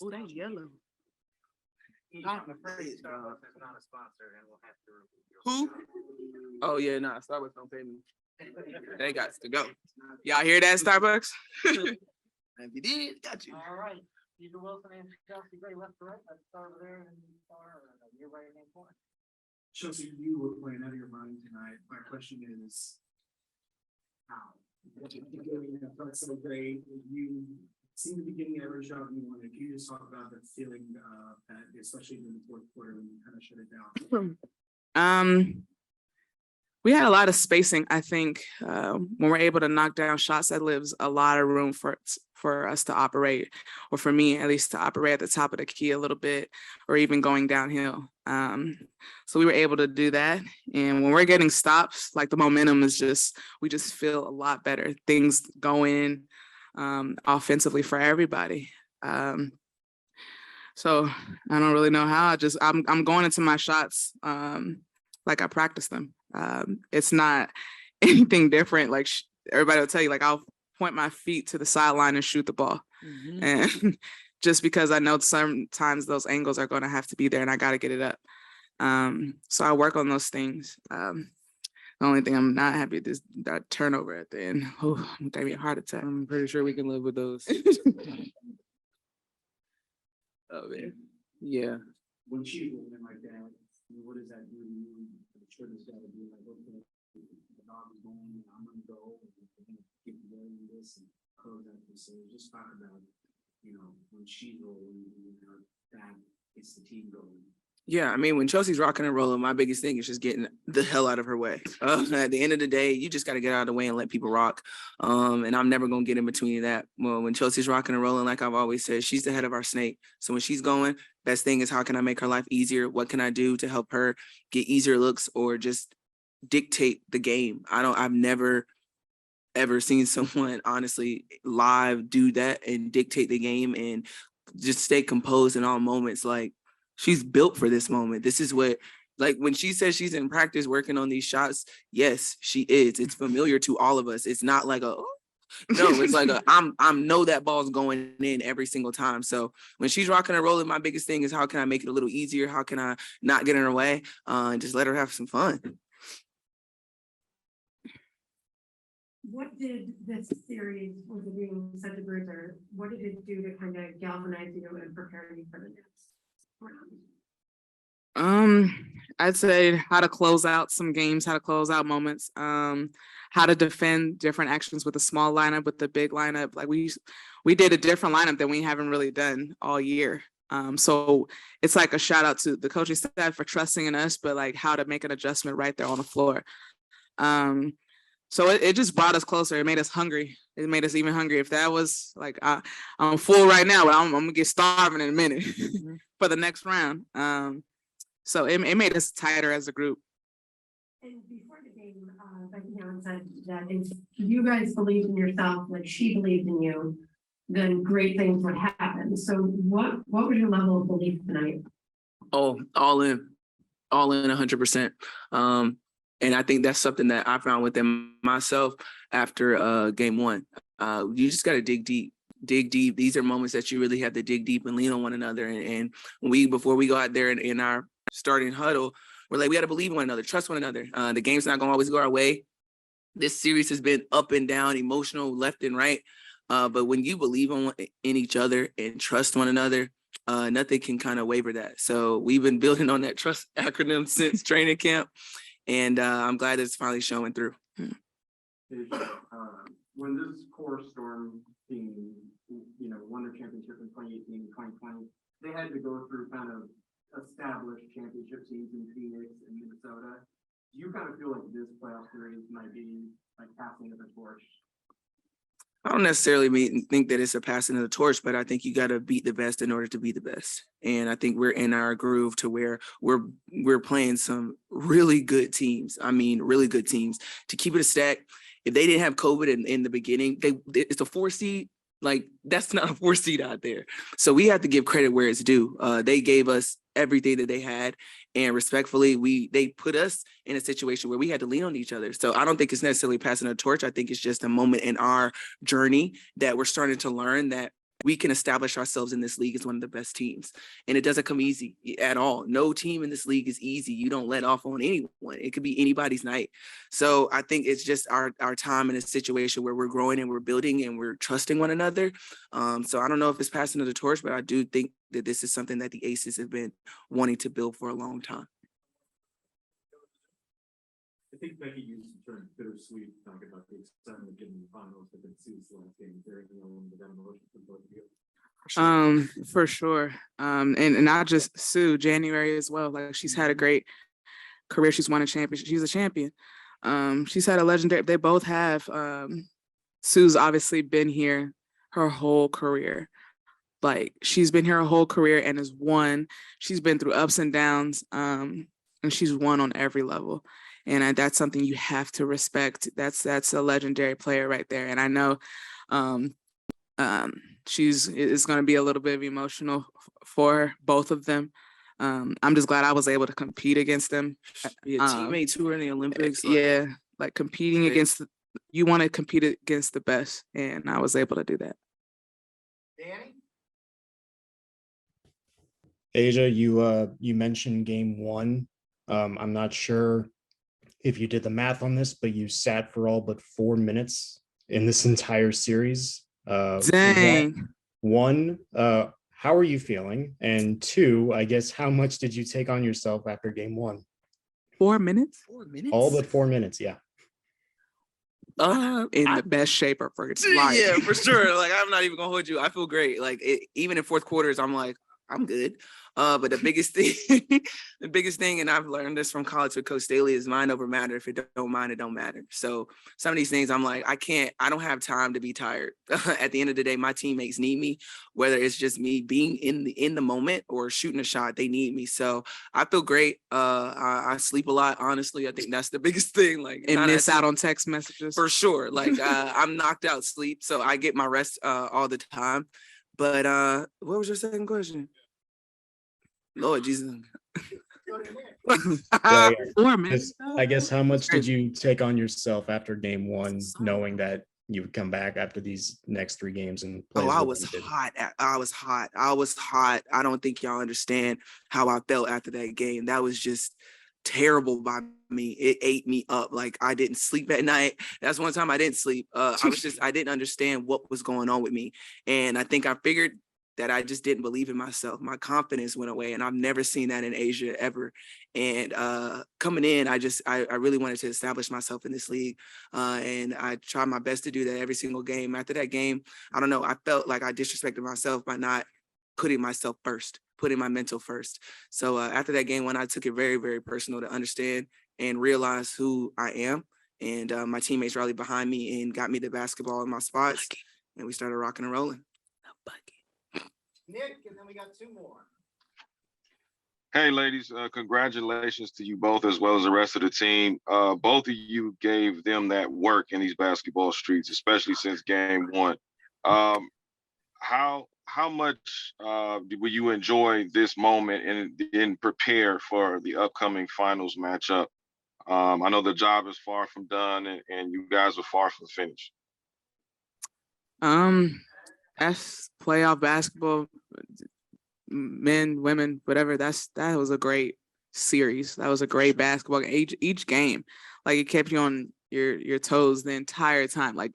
Oh, that's yellow. I'm afraid Starbucks is not a sponsor and we'll have to. Who? Oh yeah, nah, Starbucks don't pay me. They got to go. Y'all hear that, Starbucks? If you did, got you. All right. Either Wilson and Chelsea Gray left to right. Let's start over there and start your right hand corner. Chelsea, you were playing out of your mind tonight. My question is, how? Beginning that felt so great. You seemed to be getting every shot you wanted. Can you just talk about the feeling that, especially in the fourth quarter, when you kind of shut it down? We had a lot of spacing. I think when we're able to knock down shots, that leaves a lot of room for us to operate, or for me at least to operate at the top of the key a little bit, or even going downhill. So we were able to do that. And when we're getting stops, like the momentum is we just feel a lot better. Things going offensively for everybody. So I don't really know how. I'm going into my shots like I practice them. It's not anything different. Like everybody will tell you, like I'll point my feet to the sideline and shoot the ball. Mm-hmm. And just because I know sometimes those angles are going to have to be there and I got to get it up. So I work on those things. The only thing I'm not happy is that turnover at the end. Oh, it gave me a heart attack. I'm pretty sure we can live with those. Oh man. Yeah. When she's rolling like that, what does that do to you? I'm sure there's got to be like, okay, the dog is going, I'm going to go, and we're going to keep doing this and close out this. So just talk about, when she's rolling, that it's the team going. Yeah, I mean, when Chelsea's rocking and rolling, my biggest thing is just getting the hell out of her way. At the end of the day, you just got to get out of the way and let people rock. And I'm never going to get in between that. Well, when Chelsea's rocking and rolling, like I've always said, she's the head of our snake. So when she's going, best thing is how can I make her life easier? What can I do to help her get easier looks or just dictate the game? I've never ever seen someone honestly live do that and dictate the game and just stay composed in all moments. Like, she's built for this moment. This is what, like when she says she's in practice working on these shots, yes, she is. It's familiar to all of us. It's not like it's like I know that ball's going in every single time. So when she's rocking and rolling, my biggest thing is how can I make it a little easier? How can I not get in her way and just let her have some fun? What did this series, with it being such a bruiser, what did it do to kind of galvanize you and prepare you for the next round? I'd say how to close out some games, how to close out moments, how to defend different actions with a small lineup, with the big lineup. Like we did a different lineup than we haven't really done all year. So it's like a shout out to the coaching staff for trusting in us, but like how to make an adjustment right there on the floor. So it just brought us closer. It made us hungry. It made us even hungry. If that was like, I'm full right now, but I'm gonna get starving in a minute for the next round. So it made us tighter as a group. And before the game, Becky Hammond said that if you guys believed in yourself, like she believed in you, then great things would happen. So what was your level of belief tonight? Oh, all in 100%. And I think that's something that I found within myself after game one. You just got to dig deep. These are moments that you really have to dig deep and lean on one another. And before we go out there in our starting huddle, we're like, we got to believe in one another, trust one another. The game's not going to always go our way. This series has been up and down, emotional, left and right. But when you believe in each other and trust one another, nothing can kind of waver that. So we've been building on that trust acronym since training camp. And I'm glad it's finally showing through. When this core Storm team, won their championship in 2018 and 2020, they had to go through kind of established championship teams in Phoenix and Minnesota. Do you kind of feel like this playoff series might be like passing of the torch? I don't necessarily think that it's a passing of the torch, but I think you got to beat the best in order to be the best. And I think we're in our groove to where we're playing some really good teams. I mean, really good teams. To keep it a stack, if they didn't have COVID in the beginning, it's a 4 seed. Like, that's not a 4 seed out there. So we have to give credit where it's due. They gave us everything that they had. And respectfully, they put us in a situation where we had to lean on each other. So I don't think it's necessarily passing a torch. I think it's just a moment in our journey that we're starting to learn that we can establish ourselves in this league as one of the best teams. And it doesn't come easy at all. No team in this league is easy. You don't let off on anyone. It could be anybody's night. So I think it's just our time in a situation where we're growing and we're building and we're trusting one another. So I don't know if it's passing of the torch, but I do think that this is something that the Aces have been wanting to build for a long time. I think Becky used the term bittersweet, talking about the excitement of getting the finals, but then Sue's last game, very young, but that emotion for both of you. For sure. And not just Sue, January as well. Like, she's had a great career. She's won a championship. She's a champion. She's had a legendary, they both have. Sue's obviously been here her whole career. Like, she's been here her whole career and has won. She's been through ups and downs, and she's won on every level. And that's something you have to respect. That's a legendary player right there. And I know it's going to be a little bit of emotional for both of them. I'm just glad I was able to compete against them. Teammates who are in the Olympics. Yeah, like competing against, you want to compete against the best. And I was able to do that. Danny? Asia, you mentioned game one. I'm not sure if you did the math on this, but you sat for all but 4 minutes in this entire series. Dang. One, how are you feeling? And two, I guess, how much did you take on yourself after game one? 4 minutes? 4 minutes? All but 4 minutes, yeah. In the best shape of her life. Yeah, for sure. Like, I'm not even gonna hold you. I feel great. Like, even in fourth quarters, I'm like, I'm good. But the biggest thing, and I've learned this from college with Coach Staley, is mind over matter. If it don't mind, it don't matter. So some of these things, I'm like, I don't have time to be tired. At the end of the day, my teammates need me, whether it's just me being in the moment or shooting a shot, they need me. So I feel great. I sleep a lot, honestly. I think that's the biggest thing. Like, And miss out on text messages. for sure. Like, I'm knocked out sleep, so I get my rest all the time. But what was your second question? Lord Jesus. Yeah, 4 minutes. I guess how much did you take on yourself after game one, knowing that you would come back after these next 3 games and play? Oh, I was hot. I was hot. I don't think y'all understand how I felt after that game. That was just terrible by me. It ate me up. Like, I didn't sleep at night. That's one time I didn't sleep. I didn't understand what was going on with me. And I think I figured that I just didn't believe in myself. My confidence went away, and I've never seen that in Asia ever. And coming in, I really wanted to establish myself in this league. And I tried my best to do that every single game. After that game, I don't know, I felt like I disrespected myself by not putting myself first, putting my mental first. So after that game, when I took it very, very personal to understand and realize who I am, and my teammates rallied behind me and got me the basketball in my spots, and we started rocking and rolling. Nick, and then we got 2 more. Hey, ladies, congratulations to you both as well as the rest of the team. Both of you gave them that work in these basketball streets, especially since game one. How much will you enjoy this moment and prepare for the upcoming finals matchup? I know the job is far from done, and you guys are far from finished. That's playoff basketball, men, women, whatever. That was a great series. That was a great basketball. Each game, like, it kept you on your toes the entire time. Like,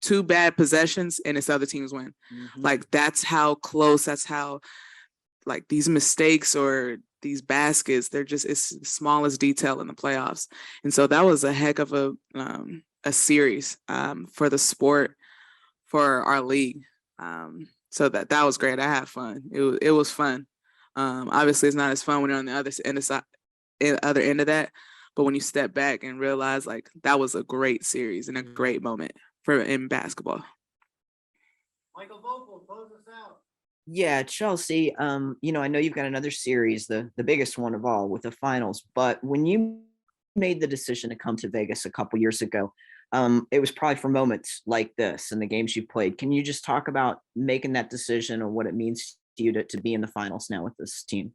2 bad possessions and it's other teams win. Mm-hmm. Like, that's how close. That's how, like, these mistakes or these baskets, it's the smallest detail in the playoffs. And so that was a heck of a series for the sport, for our league. So that was great. I had fun. It was fun. Obviously, it's not as fun when you're on the other end of that. But when you step back and realize, like, that was a great series and a great moment in basketball. Michael Vogel, close us out. Yeah, Chelsea, I know you've got another series, the biggest one of all, with the finals, but when you made the decision to come to Vegas a couple years ago, it was probably for moments like this and the games you played. Can you just talk about making that decision and what it means to you to be in the finals now with this team?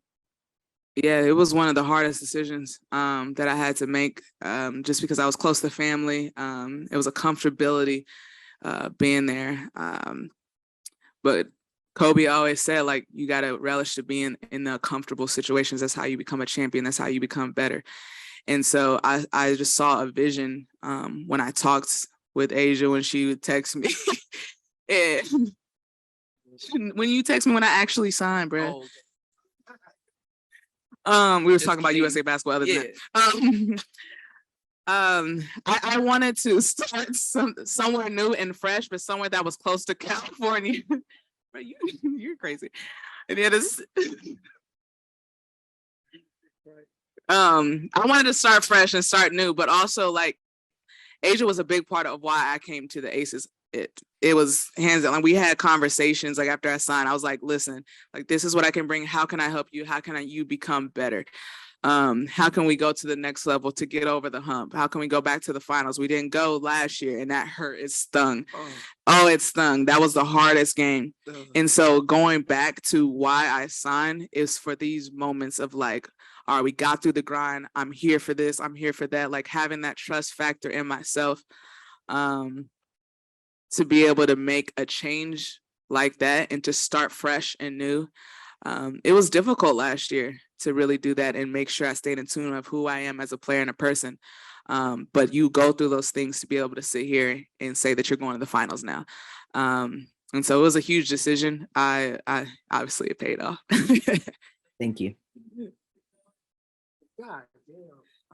Yeah, it was one of the hardest decisions that I had to make, just because I was close to family. It was a comfortability being there. But Kobe always said, like, you got to relish to being in the comfortable situations. That's how you become a champion. That's how you become better. And so I just saw a vision when I talked with Asia when she would text me. And when you text me when I actually signed, bro. We were Just talking about kidding. USA basketball other Yeah. than that. I wanted to start somewhere new and fresh, but somewhere that was close to California. Bro, you're crazy. And yeah, this I wanted to start fresh and start new, but also like Asia was a big part of why I came to the Aces. It was hands on. Like, we had conversations like after I signed. I was like, listen, like, this is what I can bring. How can I help you? How can you become better? How can we go to the next level to get over the hump? How can we go back to the finals? We didn't go last year, and that hurt. It stung. Oh, it stung. That was the hardest game. And so going back to why I signed is for these moments of like, all right, we got through the grind. I'm here for this. I'm here for that. Like, having that trust factor in myself, to be able to make a change like that and to start fresh and new. It was difficult last year to really do that and make sure I stayed in tune of who I am as a player and a person. But you go through those things to be able to sit here and say that you're going to the finals now. And so it was a huge decision. I obviously it paid off. Thank you. God damn.